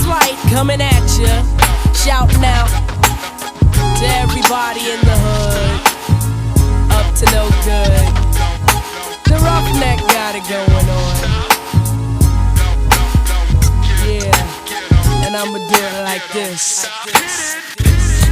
Slight coming at ya, shouting out to everybody in the hood, up to no good. The roughneck got it going on. Yeah, and I'ma do it like this.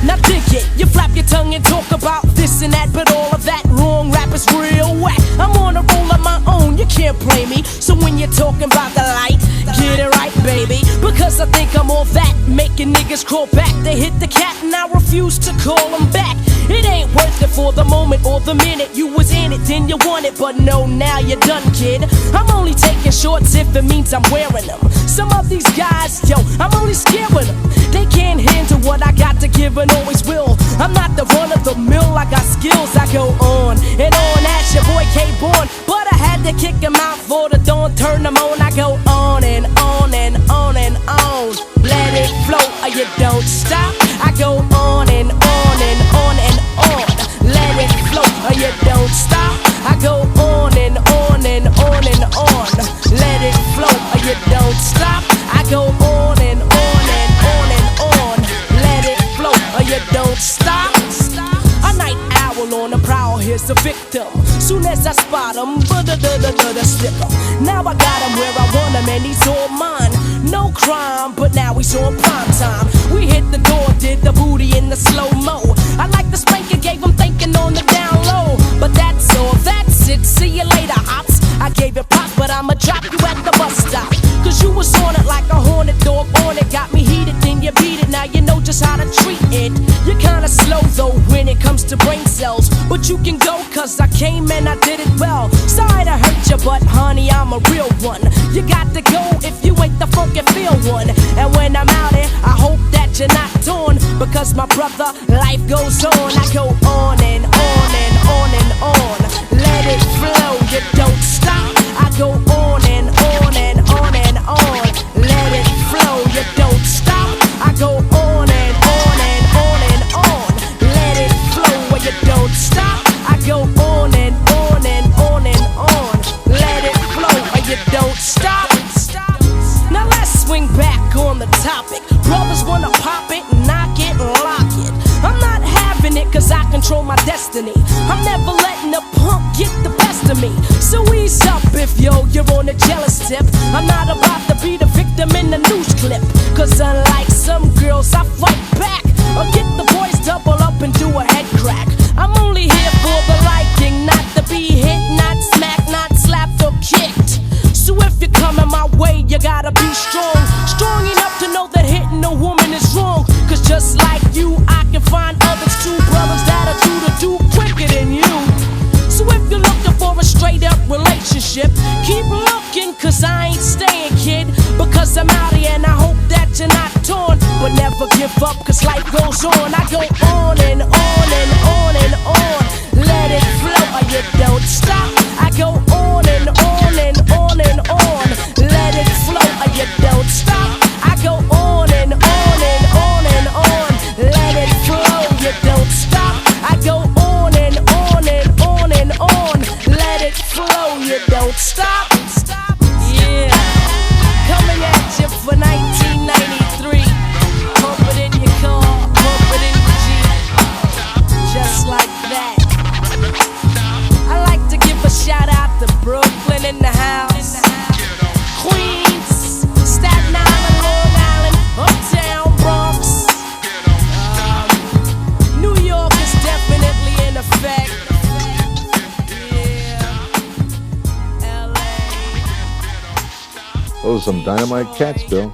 Now dig it, you flap your tongue and talk about this and that, but all of that wrong rap is real whack. I'm on a roll of my own, you can't play me. So when you're talking about the light, get it right, baby. Because I think I'm all that, making niggas crawl back. They hit the cat and I refuse to call them back. It ain't worth it for the moment or the minute. You was in it, then you want it, but no, now you're done, kid. I'm only taking shorts if it means I'm wearing them. Some of these guys, yo, I'm only scaring them. They can't handle what I got to give and always will. I'm not the run of the mill, I got skills. I go on and on as your boy K-Born, but I had to kick him out for the dawn, turn him on. I go on and on and on and on. Let it flow or you don't stop. I go on and on and on and on. Let it flow or you don't stop. I go on and on and on and on. Let it flow or you don't stop. I go on and on and on and on. Let it flow or you don't stop. A night owl on the prowl, here's the victim. Soon as I spot him, slip him. Now I got him where I want him and he's all mine. No crime, but now he's on prime time. We hit the door, did the booty in the slow-mo. I like the spanking, gave him thinking on the down low. But that's all, that's it, see you later, ops. I gave you props, but I'ma drop you at the bus stop. Cause you was on it like a hornet dog on it. Got me heated, then you beat it, now you know just how to treat it. You're kinda slow though when it comes to brain cells, but you can go cause I came and I did it well. Sorry to hurt you, but honey, I'm a real one. You got to go if you ain't the funky feel one. And when I'm out here, I hope that you're not torn, because my brother, life goes on. I go on and on and on and on. Let it flow, you don't stop. I go on and on and on and on. Let it flow, you don't stop. I go on and on and on and on. Let it flow, or you don't stop. I go on and on and on and on. Let it flow, or you don't stop. Now let's swing back on the topic. Brothers wanna pop it, knock it, lock it. I'm not having it cause I control my destiny. I'm never letting a punk get the best of me. So ease up if you're on a jealous tip. I'm not about to be the victim in the news clip. Cause unlike some girls, I fight back or get the boys double up and do a head crack. I'm only here for the liking, not to be hit, not smacked, not slapped or kicked. So if you're coming my way, you gotta be strong. Strong enough to know that hitting a woman is wrong. Cause just like you, I can find others too. Brothers that'll do quicker than you. So if you're looking for a straight up relationship, keep looking cause I ain't staying, kid. Because I'm out here and I hope that you're not torn. But never give up cause life goes on. I go on and on and on and on. Let it flow or you don't stop. I go on and on and on and on. Let it flow or you don't stop. I go on and on and on and on. Let it flow, you don't stop. I go on and on and on and on. Let it flow, you don't stop. Yeah, coming at you for 1993. Pump it in your car, pump it in your Jeep, just like that. I like to give a shout out to Brooklyn in the house, Queens, Staten Island, Long Island, Uptown, Bronx. New York is definitely in effect. Yeah, LA. Those are some dynamite cats, Bill.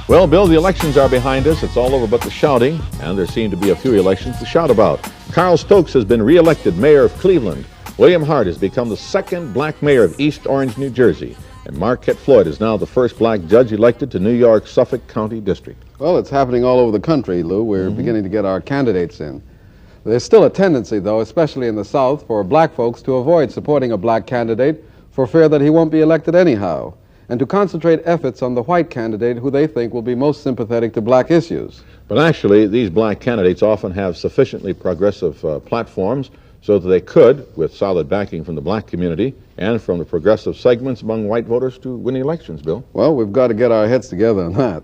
Well, Bill, the elections are behind us. It's all over but the shouting, and there seem to be a few elections to shout about. Carl Stokes has been re-elected mayor of Cleveland. William Hart has become the second black mayor of East Orange, New Jersey. And Marquette Floyd is now the first black judge elected to New York's Suffolk County District. Well, it's happening all over the country, Lou. We're beginning to get our candidates in. There's still a tendency, though, especially in the South, for black folks to avoid supporting a black candidate for fear that he won't be elected anyhow, and to concentrate efforts on the white candidate who they think will be most sympathetic to black issues. But actually, these black candidates often have sufficiently progressive platforms so that they could, with solid backing from the black community and from the progressive segments among white voters, to win elections, Bill. Well, we've got to get our heads together on that.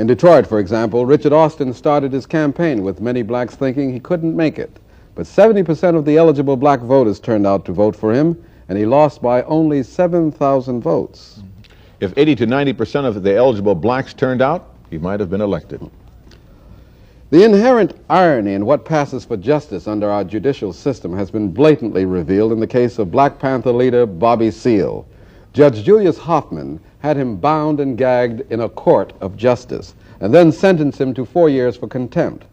In Detroit, for example, Richard Austin started his campaign with many blacks thinking he couldn't make it. But 70% of the eligible black voters turned out to vote for him, and he lost by only 7,000 votes. If 80 to 90% of the eligible blacks turned out, he might have been elected. The inherent irony in what passes for justice under our judicial system has been blatantly revealed in the case of Black Panther leader Bobby Seale. Judge Julius Hoffman had him bound and gagged in a court of justice and then sentenced him to 4 years for contempt.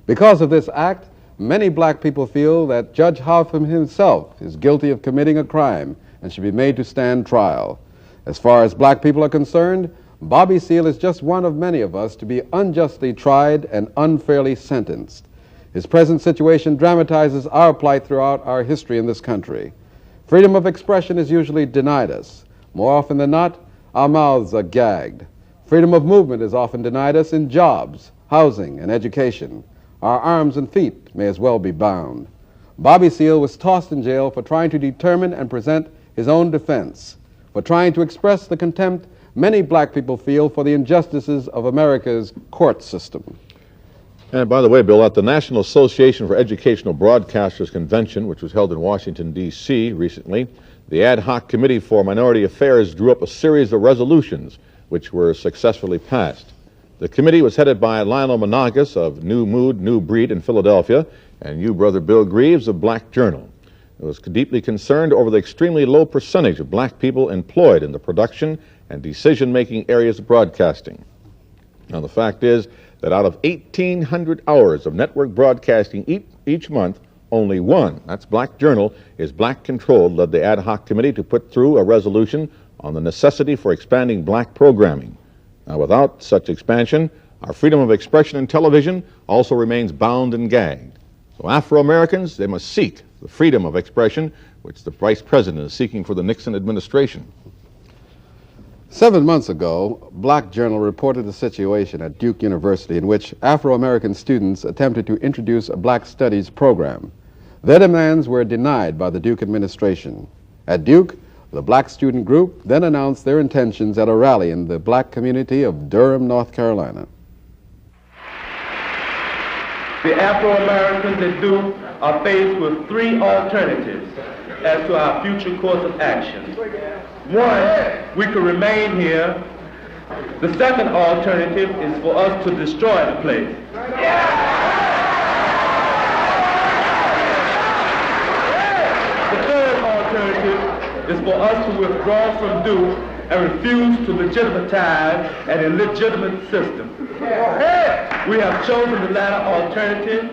Because of this act, many black people feel that Judge Hoffman himself is guilty of committing a crime and should be made to stand trial. As far as black people are concerned, Bobby Seale is just one of many of us to be unjustly tried and unfairly sentenced. His present situation dramatizes our plight throughout our history in this country. Freedom of expression is usually denied us. More often than not, our mouths are gagged. Freedom of movement is often denied us in jobs, housing, and education. Our arms and feet may as well be bound. Bobby Seale was tossed in jail for trying to determine and present his own defense, for trying to express the contempt many black people feel for the injustices of America's court system. And by the way, Bill, at the National Association for Educational Broadcasters Convention, which was held in Washington, D.C. recently, the Ad Hoc Committee for Minority Affairs drew up a series of resolutions which were successfully passed. The committee was headed by Lionel Monagas of New Mood, New Breed in Philadelphia, and you, Brother Bill Greaves of Black Journal. It was deeply concerned over the extremely low percentage of black people employed in the production and decision-making areas of broadcasting. Now, the fact is that out of 1,800 hours of network broadcasting each month, only one, that's Black Journal, is black-controlled, led the Ad Hoc Committee to put through a resolution on the necessity for expanding black programming. Now, without such expansion, our freedom of expression in television also remains bound and gagged. So Afro-Americans, they must seek the freedom of expression, which the Vice President is seeking for the Nixon administration. 7 months ago, Black Journal reported a situation at Duke University in which Afro-American students attempted to introduce a Black Studies program. Their demands were denied by the Duke administration. At Duke, the black student group then announced their intentions at a rally in the black community of Durham, North Carolina. The Afro-Americans at Duke are faced with three alternatives as to our future course of action. One, we could remain here. The second alternative is for us to destroy the place. The third alternative is for us to withdraw from Duke and refuse to legitimatize an illegitimate system. We have chosen the latter alternative,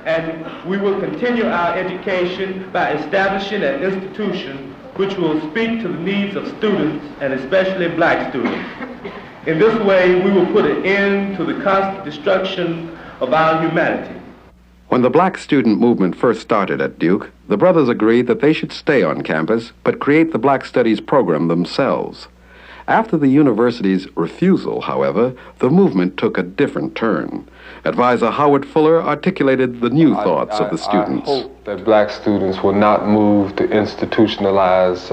and we will continue our education by establishing an institution which will speak to the needs of students, and especially black students. In this way, we will put an end to the constant destruction of our humanity. When the black student movement first started at Duke, the brothers agreed that they should stay on campus but create the Black Studies program themselves. After the university's refusal, however, the movement took a different turn. Advisor Howard Fuller articulated the new thoughts of the students. I hope that black students will not move to institutionalize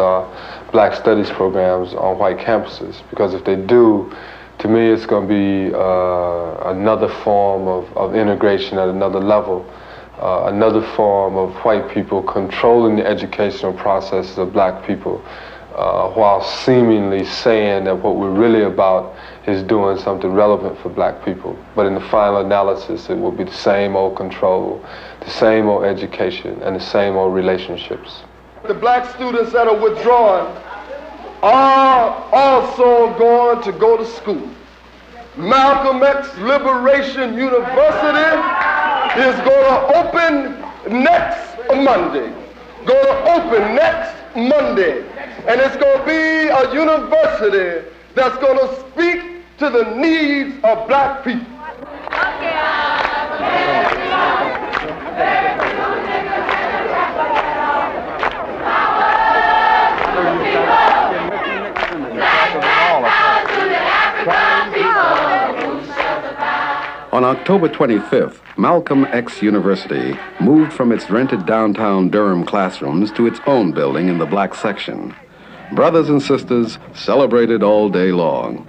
Black Studies programs on white campuses, because if they do, to me it's going to be another form of integration at another level, another form of white people controlling the educational processes of black people, while seemingly saying that what we're really about is doing something relevant for black people. But in the final analysis, it will be the same old control, the same old education, and the same old relationships. The black students that are withdrawn are also going to go to school. Malcom X Liberation University is going to open next Monday. Going to open next Monday. And it's going to be a university that's going to speak to the needs of black people. On October 25th, Malcom X University moved from its rented downtown Durham classrooms to its own building in the black section. Brothers and sisters celebrated all day long.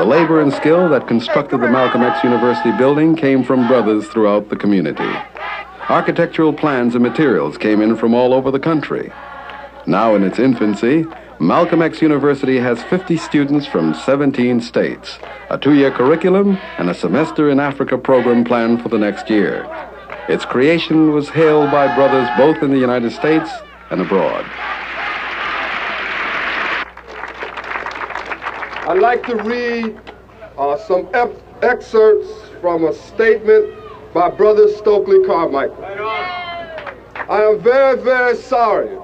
labor and skill that constructed the Malcolm X University building came from brothers throughout the community. Architectural plans and materials came in from all over the country. Now in its infancy, Malcolm X University has 50 students from 17 states, a 2-year curriculum, and a semester in Africa program planned for the next year. Its creation was hailed by brothers both in the United States and abroad. I'd like to read some excerpts from a statement by Brother Stokely Carmichael. I am very, very sorry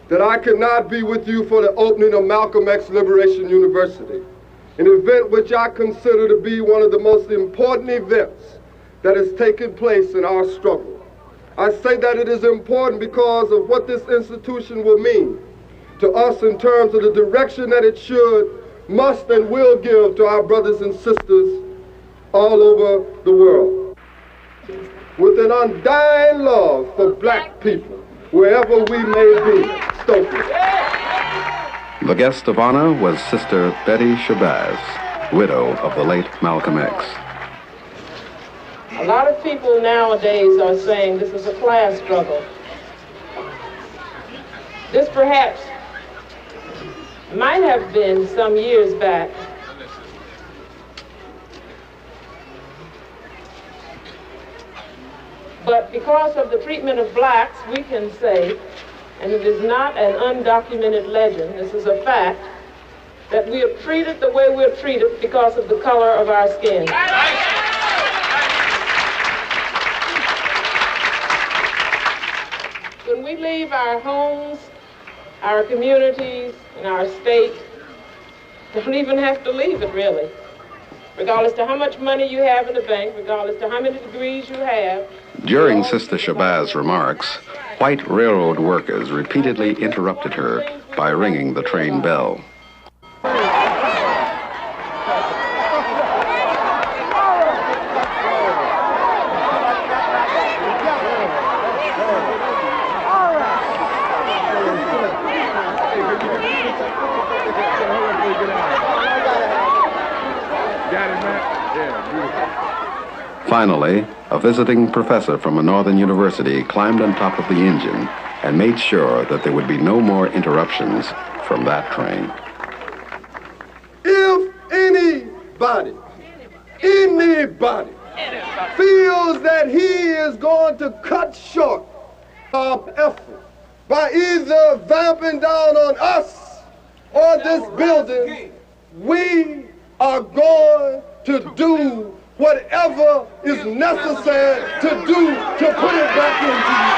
that I cannot be with you for the opening of Malcolm X Liberation University, an event which I consider to be one of the most important events that has taken place in our struggle. I say that it is important because of what this institution will mean to us in terms of the direction that it should, must, and will give to our brothers and sisters all over the world. With an undying love for black people, wherever we may be. Stokely. The guest of honor was Sister Betty Shabazz, widow of the late Malcolm X. A lot of people nowadays are saying this is a class struggle. This perhaps might have been some years back. But because of the treatment of blacks, we can say, and it is not an undocumented legend, this is a fact, that we are treated the way we're treated because of the color of our skin. When we leave our homes, our communities, and our state, don't even have to leave it really. Regardless to how much money you have in the bank, regardless to how many degrees you have. During Sister Shabazz's remarks, white railroad workers repeatedly interrupted her by ringing the train bell. Finally, a visiting professor from a northern university climbed on top of the engine and made sure that there would be no more interruptions from that train. If anybody feels that he is going to cut short our effort by either vamping down on us or this building, we are going to do whatever is necessary to do to put it back into you.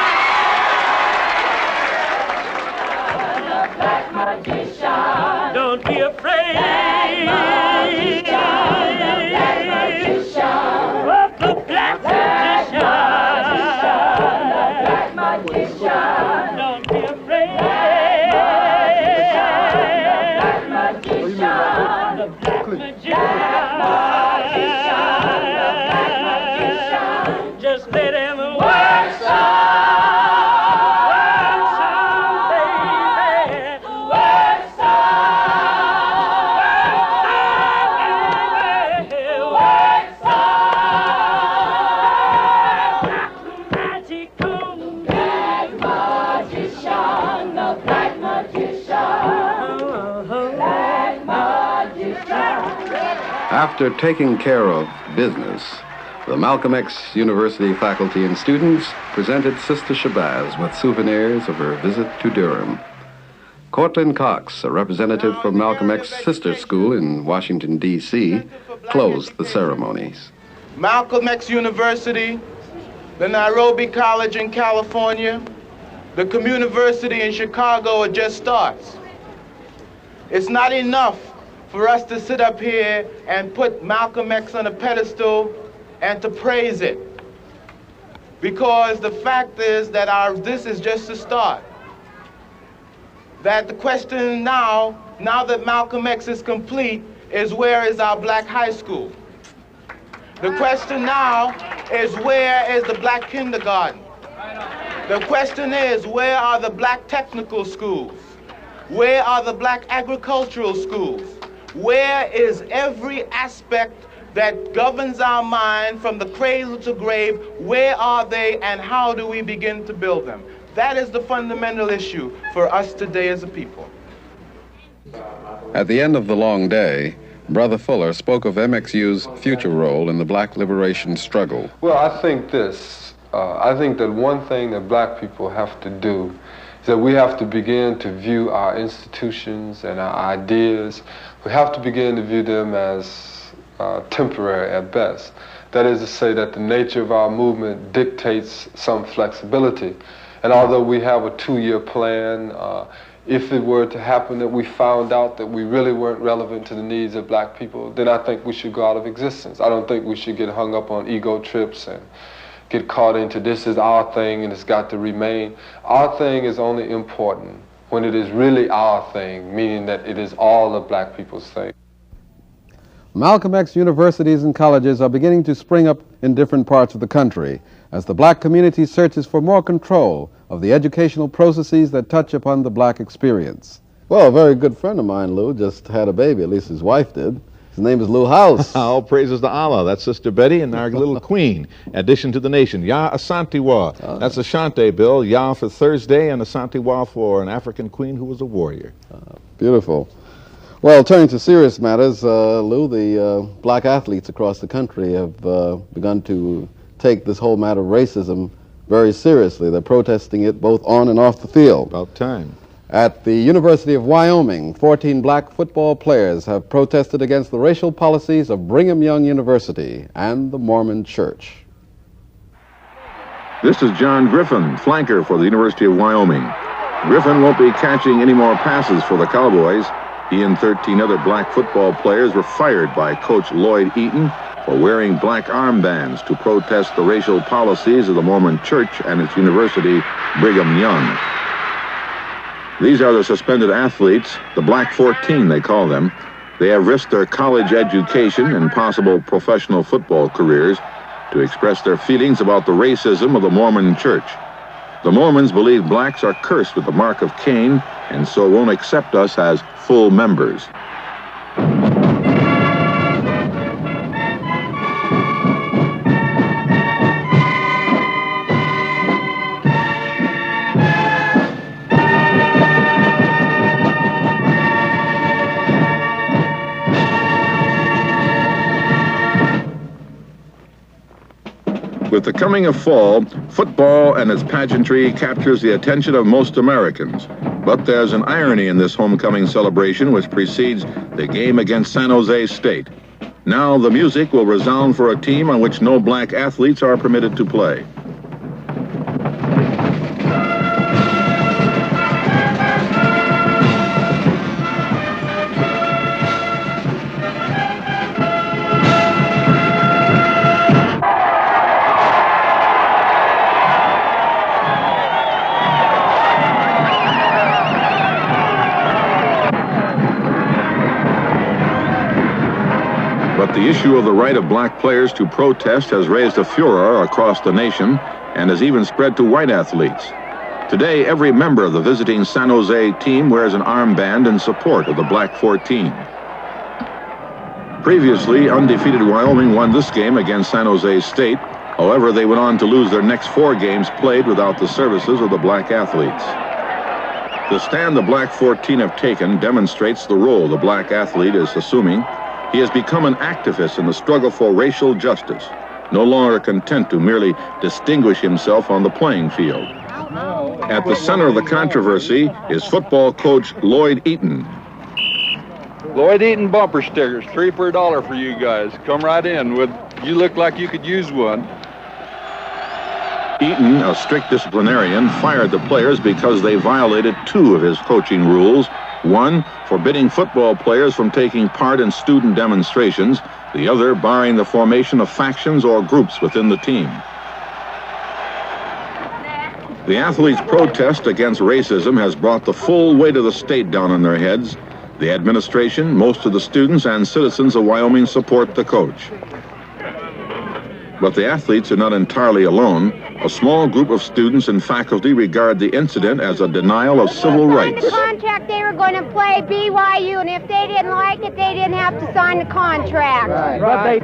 Don't be afraid. The black magician. Don't be afraid. The black magician. Just let him work some, baby. Work some, work some. Magical black magician, the black magician, black magician. After taking care of business, the Malcolm X University faculty and students presented Sister Shabazz with souvenirs of her visit to Durham. Cortland Cox, a representative from Malcolm X Sister School in Washington, D.C., closed the ceremonies. Malcolm X University, the Nairobi College in California, the Communiversity in Chicago, it just starts. It's not enough for us to sit up here and put Malcolm X on a pedestal and to praise it. Because the fact is that this is just a start. That the question now that Malcolm X is complete, is where is our black high school? The question now is where is the black kindergarten? The question is where are the black technical schools? Where are the black agricultural schools? Where is every aspect that governs our mind from the cradle to grave? Where are they, and how do we begin to build them? That is the fundamental issue for us today as a people. At the end of the long day, Brother Fuller spoke of MXU's future role in the black liberation struggle. Well, I think this. I think that one thing that black people have to do is that we have to begin to view our institutions and our ideas. We have to begin to view them as temporary at best. That is to say that the nature of our movement dictates some flexibility. And although we have a 2-year plan, if it were to happen that we found out that we really weren't relevant to the needs of black people, then I think we should go out of existence. I don't think we should get hung up on ego trips and get caught into this is our thing and it's got to remain. Our thing is only important when it is really our thing, meaning that it is all of black people's thing. Malcolm X universities and colleges are beginning to spring up in different parts of the country as the black community searches for more control of the educational processes that touch upon the black experience. Well, a very good friend of mine, Lou, just had a baby, at least his wife did. His name is Lou House. All praises to Allah. That's Sister Betty and our little queen. Addition to the nation. Ya Asantewa. That's Asante, Bill. Ya for Thursday and Asantewa for an African queen who was a warrior. Beautiful. Well, turning to serious matters, Lou, the black athletes across the country have begun to take this whole matter of racism very seriously. They're protesting it both on and off the field. About time. At the University of Wyoming, 14 black football players have protested against the racial policies of Brigham Young University and the Mormon Church. This is John Griffin, flanker for the University of Wyoming. Griffin won't be catching any more passes for the Cowboys. He and 13 other black football players were fired by Coach Lloyd Eaton for wearing black armbands to protest the racial policies of the Mormon Church and its university, Brigham Young. These are the suspended athletes, the Black 14 they call them. They have risked their college education and possible professional football careers to express their feelings about the racism of the Mormon Church. The Mormons believe blacks are cursed with the mark of Cain and so won't accept us as full members. With the coming of fall, football and its pageantry captures the attention of most Americans. But there's an irony in this homecoming celebration which precedes the game against San Jose State. Now the music will resound for a team on which no black athletes are permitted to play. The issue of the right of black players to protest has raised a furor across the nation and has even spread to white athletes. Today, every member of the visiting San Jose team wears an armband in support of the Black 14. Previously, undefeated Wyoming won this game against San Jose State. However, they went on to lose their next 4 games played without the services of the black athletes. The stand the Black 14 have taken demonstrates the role the black athlete is assuming. He has become an activist in the struggle for racial justice, no longer content to merely distinguish himself on the playing field. At the center of the controversy is football coach Lloyd Eaton. Lloyd Eaton bumper stickers, 3 for $1 for you guys. Come right in. You look like you could use one. Eaton, a strict disciplinarian, fired the players because they violated 2 of his coaching rules. 1, forbidding football players from taking part in student demonstrations. The other, barring the formation of factions or groups within the team. The athletes' protest against racism has brought the full weight of the state down on their heads. The administration, most of the students, and citizens of Wyoming support the coach. But the athletes are not entirely alone. A small group of students and faculty regard the incident as a denial of civil rights. They signed the contract they were going to play BYU, and if they didn't like it, they didn't have to sign the contract. Right.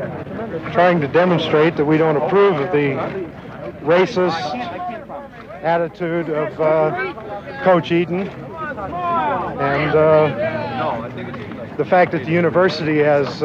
Trying to demonstrate that we don't approve of the racist attitude of Coach Eaton, and the fact that the university has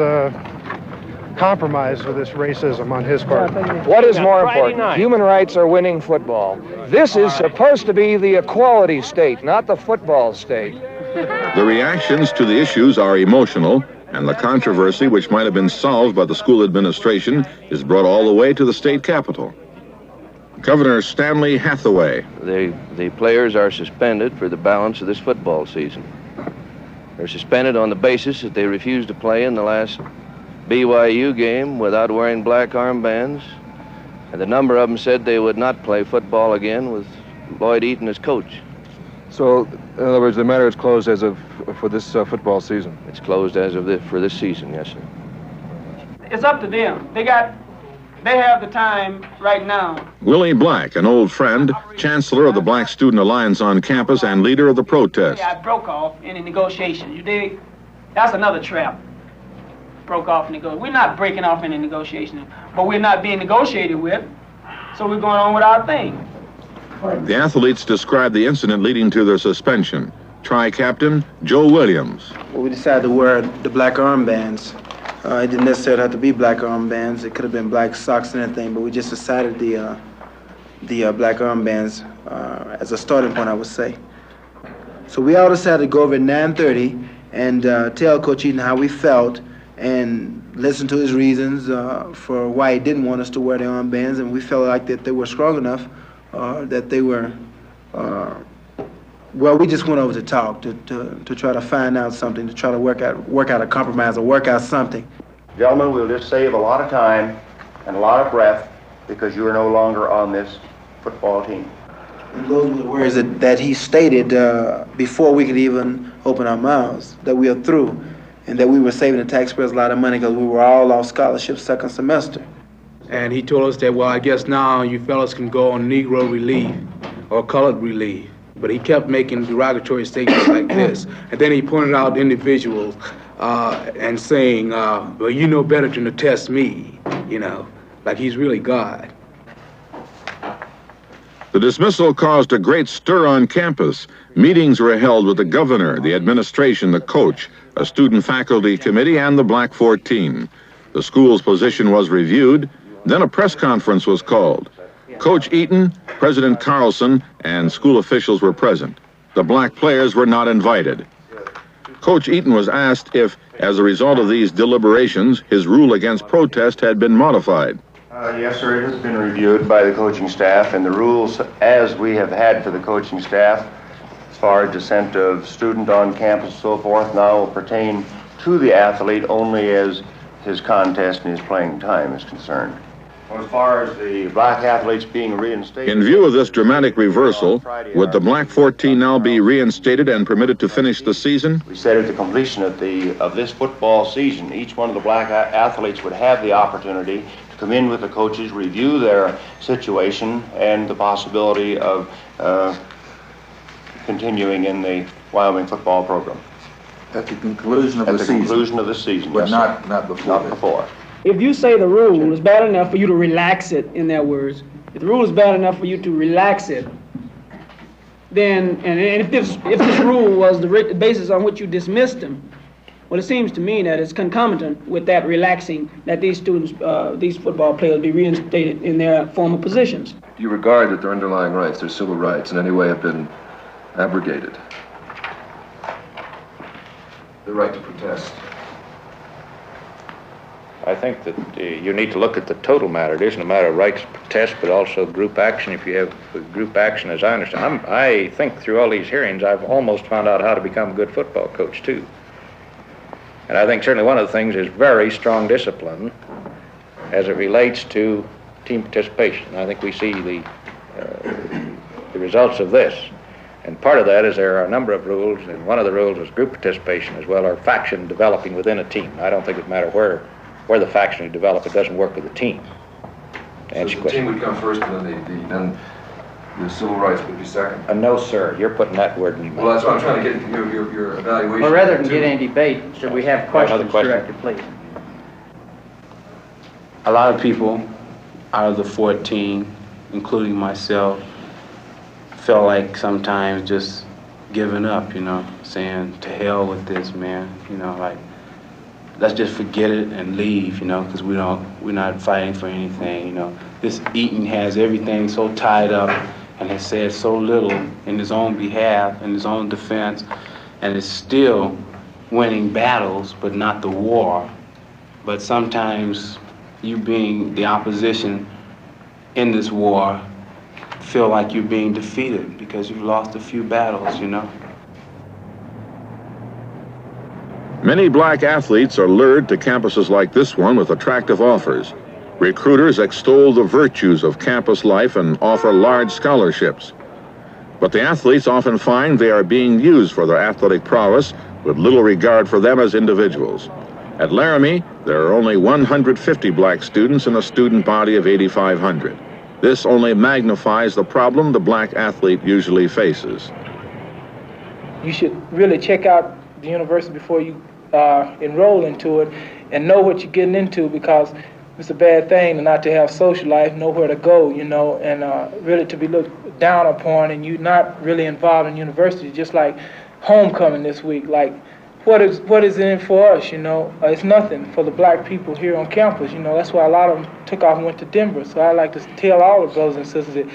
compromised with this racism on his part. What is more important? Human rights are winning football. This is supposed to be the equality state, not the football state. The reactions to the issues are emotional, and the controversy, which might have been solved by the school administration, is brought all the way to the state capitol. Governor Stanley Hathaway. The players are suspended for the balance of this football season. They're suspended on the basis that they refused to play in the last BYU game without wearing black armbands, and a number of them said they would not play football again with Lloyd Eaton as coach. So, in other words, the matter is closed as of for this football season. It's closed as of for this season, yes, sir. It's up to them. They have the time right now. Willie Black, an old friend, chancellor of the Black Student Alliance on campus and leader of the protest. I broke off in a negotiation. You dig? That's another trap. Broke off negotiation. We're not breaking off any negotiation, but we're not being negotiated with, so we're going on with our thing. The athletes described the incident leading to their suspension. Tri-captain Joe Williams. Well, we decided to wear the black armbands. It didn't necessarily have to be black armbands. It could have been black socks and anything, but we just decided the black armbands as a starting point, I would say. So we all decided to go over at 9:30 and tell Coach Eaton how we felt and listen to his reasons for why he didn't want us to wear the armbands, and we felt like that they were strong enough, that they were, well, we just went over to talk, to try to find out something, to try to work out a compromise or work out something. Gentlemen, we'll just save a lot of time and a lot of breath because you are no longer on this football team. And those were the words that he stated before we could even open our mouths, that we are through, and that we were saving the taxpayers a lot of money because we were all off scholarship second semester. And he told us that, well, I guess now you fellas can go on Negro relief or colored relief. But he kept making derogatory statements like this. And then he pointed out individuals and saying, well, you know better than to test me, you know, like he's really God. The dismissal caused a great stir on campus. Meetings were held with the governor, the administration, the coach, a student faculty committee, and the Black 14. The school's position was reviewed. Then a press conference was called. Coach Eaton, President Carlson, and school officials were present. The black players were not invited. Coach Eaton was asked if, as a result of these deliberations, his rule against protest had been modified. Yes, sir, it has been reviewed by the coaching staff, and the rules as we have had for the coaching staff, as far as dissent of student on campus and so forth, now will pertain to the athlete only as his contest and his playing time is concerned. As far as the black athletes being reinstated... In view of this dramatic reversal, would the Black 14 now be reinstated and permitted to finish the season? We said at the completion of this football season, each one of the black athletes would have the opportunity to come in with the coaches, review their situation, and the possibility of continuing in the Wyoming football program. At the conclusion of the season? At the conclusion of the season, but yes, not before. Not before. If you say the rule is bad enough for you to relax it, in their words, if the rule is bad enough for you to relax it, then, and if this rule was the basis on which you dismissed them, well, it seems to me that it's concomitant with that relaxing, that these students, these football players be reinstated in their former positions. Do you regard that their underlying rights, their civil rights, in any way have been abrogated? The right to protest. I think that you need to look at the total matter. It isn't a matter of rights to protest, but also group action. If you have group action, as I understand, I think through all these hearings, I've almost found out how to become a good football coach, too. And I think certainly one of the things is very strong discipline as it relates to team participation. I think we see the results of this. And part of that is there are a number of rules, and one of the rules is group participation as well, or faction developing within a team. I don't think it matters where the faction is developed, it doesn't work with the team. answer So your the team question. would come first, and then the civil rights would be second. No, sir. You're putting that word in your mouth. Well, that's what I'm trying to get your evaluation. Well, rather than get any debate, should we have questions question. directed, please? A lot of people out of the 14, including myself, felt like sometimes just giving up, you know, saying to hell with this, man, you know, like let's just forget it and leave, you know, because we're not fighting for anything, you know. This Eaton has everything so tied up and has said so little in his own behalf, in his own defense, and is still winning battles, but not the war. But sometimes you being the opposition in this war feel like you're being defeated because you've lost a few battles, you know. Many black athletes are lured to campuses like this one with attractive offers. Recruiters extol the virtues of campus life and offer large scholarships. But the athletes often find they are being used for their athletic prowess with little regard for them as individuals. At Laramie, there are only 150 black students in a student body of 8,500. This only magnifies the problem the black athlete usually faces. You should really check out the university before you enroll into it and know what you're getting into, because it's a bad thing not to have social life, nowhere to go, you know, and really to be looked down upon and you're not really involved in university, just like homecoming this week. Like, what is it in for us, you know? It's nothing for the black people here on campus, you know. That's why a lot of them took off and went to Denver. So I like to tell all the brothers and sisters that,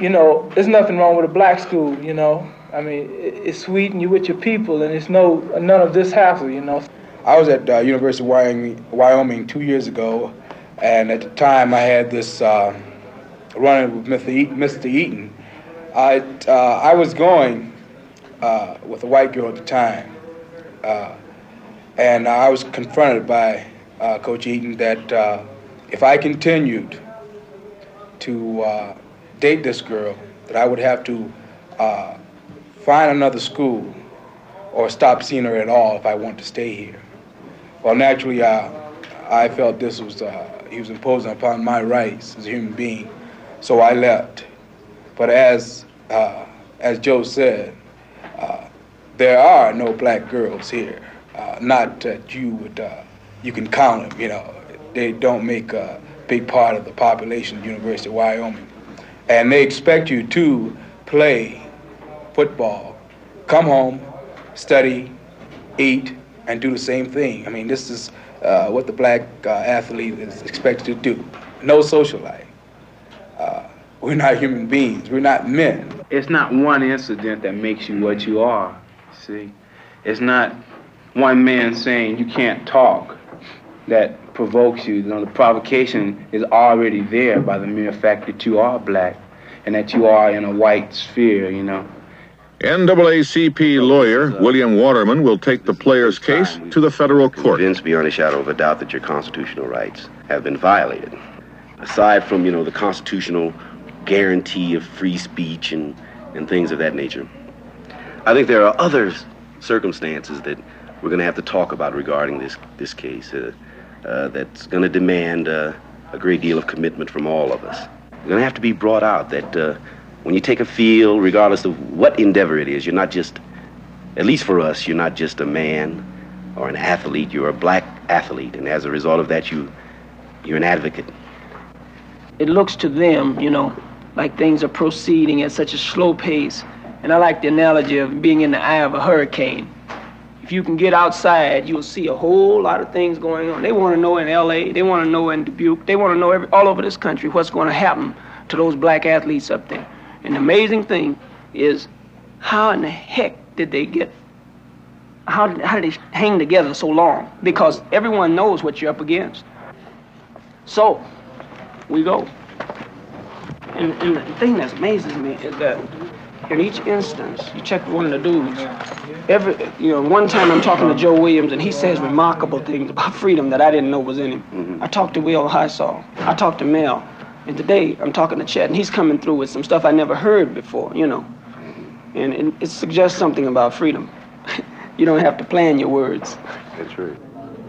you know, there's nothing wrong with a black school, you know. I mean, it's sweet and you're with your people and it's none of this hassle, you know. I was at University of Wyoming 2 years ago, and at the time I had this running with Mr. Eaton. I was going with a white girl at the time, and I was confronted by Coach Eaton that if I continued to date this girl, that I would have to find another school or stop seeing her at all if I want to stay here. Well, naturally, I felt this was, he was imposing upon my rights as a human being, so I left. But as Joe said, there are no black girls here. Not that you can count them, you know. They don't make a big part of the population of the University of Wyoming. And they expect you to play football, come home, study, eat, and do the same thing. I mean, this is what the black athlete is expected to do. No social life. We're not human beings. We're not men. It's not one incident that makes you what you are, see? It's not one man saying you can't talk that provokes you. You know, the provocation is already there by the mere fact that you are black and that you are in a white sphere, you know. NAACP lawyer William Waterman will take the player's case to the federal court. Convinced beyond a shadow of a doubt that your constitutional rights have been violated. Aside from, you know, the constitutional guarantee of free speech and things of that nature, I think there are other circumstances that we're going to have to talk about regarding this case that's going to demand a great deal of commitment from all of us. We're going to have to be brought out that when you take a field, regardless of what endeavor it is, you're not just, at least for us, you're not just a man or an athlete, you're a black athlete, and as a result of that, you're an advocate. It looks to them, you know, like things are proceeding at such a slow pace. And I like the analogy of being in the eye of a hurricane. If you can get outside, you'll see a whole lot of things going on. They want to know in LA, they want to know in Dubuque, they want to know all over this country what's going to happen to those black athletes up there. And the amazing thing is, how in the heck did they get, how did they hang together so long? Because everyone knows what you're up against. So, we go. And the thing that amazes me is that in each instance, you check one of the dudes, one time I'm talking to Joe Williams and he says remarkable things about freedom that I didn't know was in him. Mm-hmm. I talked to Will Highsaw, I talked to Mel, and today I'm talking to Chet and he's coming through with some stuff I never heard before, you know. And it suggests something about freedom. You don't have to plan your words. That's right.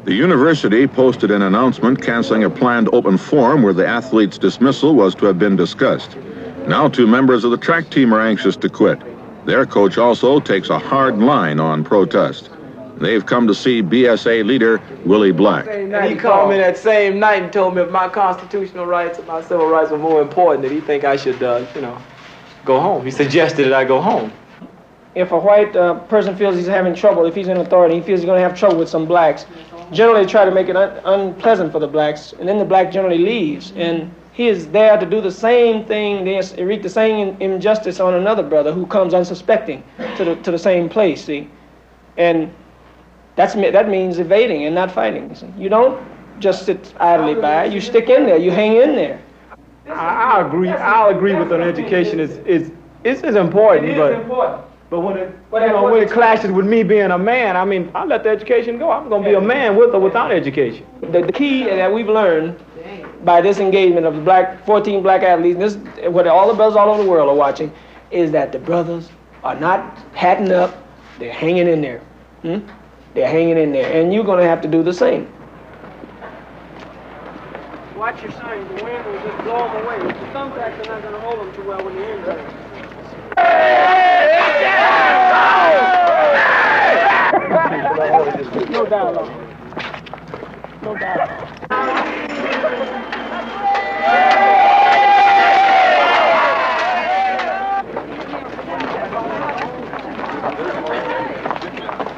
The university posted an announcement canceling a planned open forum where the athlete's dismissal was to have been discussed. Now 2 members of the track team are anxious to quit. Their coach also takes a hard line on protest. They've come to see BSA leader Willie Black. And he called me that same night and told me if my constitutional rights and my civil rights were more important, that he think I should, go home. He suggested that I go home. If a white person feels he's having trouble, if he's in authority, he feels he's going to have trouble with some blacks, generally try to make it unpleasant for the blacks, and then the black generally leaves. And he is there to do the same thing, wreak the same injustice on another brother who comes unsuspecting to the same place, see? And that means evading and not fighting. See? You don't just sit idly by. You stick in there. You hang in there. I agree. I'll agree with an education is important. It is important. But when it clashes with me being a man, I mean, I let the education go. I'm going to be a man with or without education. The key that we've learned by this engagement of the 14 black athletes, and this, what all the brothers all over the world are watching, is that the brothers are not hatting up. They're hanging in there. They're hanging in there, and you're going to have to do the same. Watch your signs. The wind will just blow them away. The thumbtacks are not going to hold them too well when you're in there. No dialogue. No dialogue.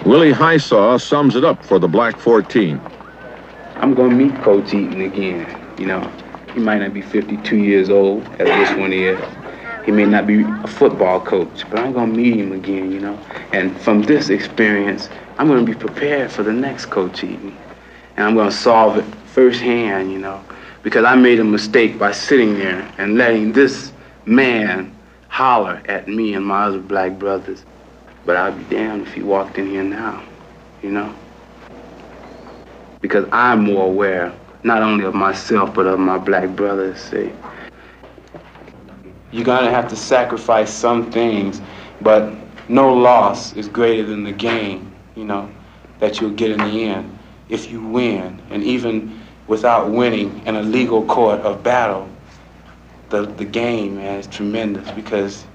Willie Highsaw sums it up for the Black 14. I'm going to meet Coach Eaton again. He might not be 52 years old, as this one is. He may not be a football coach, but I'm going to meet him again, And from this experience, I'm going to be prepared for the next Coach Eaton. And I'm going to solve it firsthand, because I made a mistake by sitting there and letting this man holler at me and my other black brothers. But I'd be damned if he walked in here now, Because I'm more aware, not only of myself, but of my black brothers, see. You're going to have to sacrifice some things, but no loss is greater than the gain, that you'll get in the end if you win. And even without winning in a legal court of battle, the game, man, is tremendous because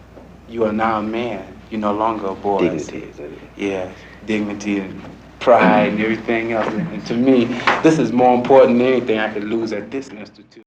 you are now a man. You're no longer a boy. Dignity, isn't it? Yeah, dignity and pride and everything else. And to me, this is more important than anything I could lose at this institute.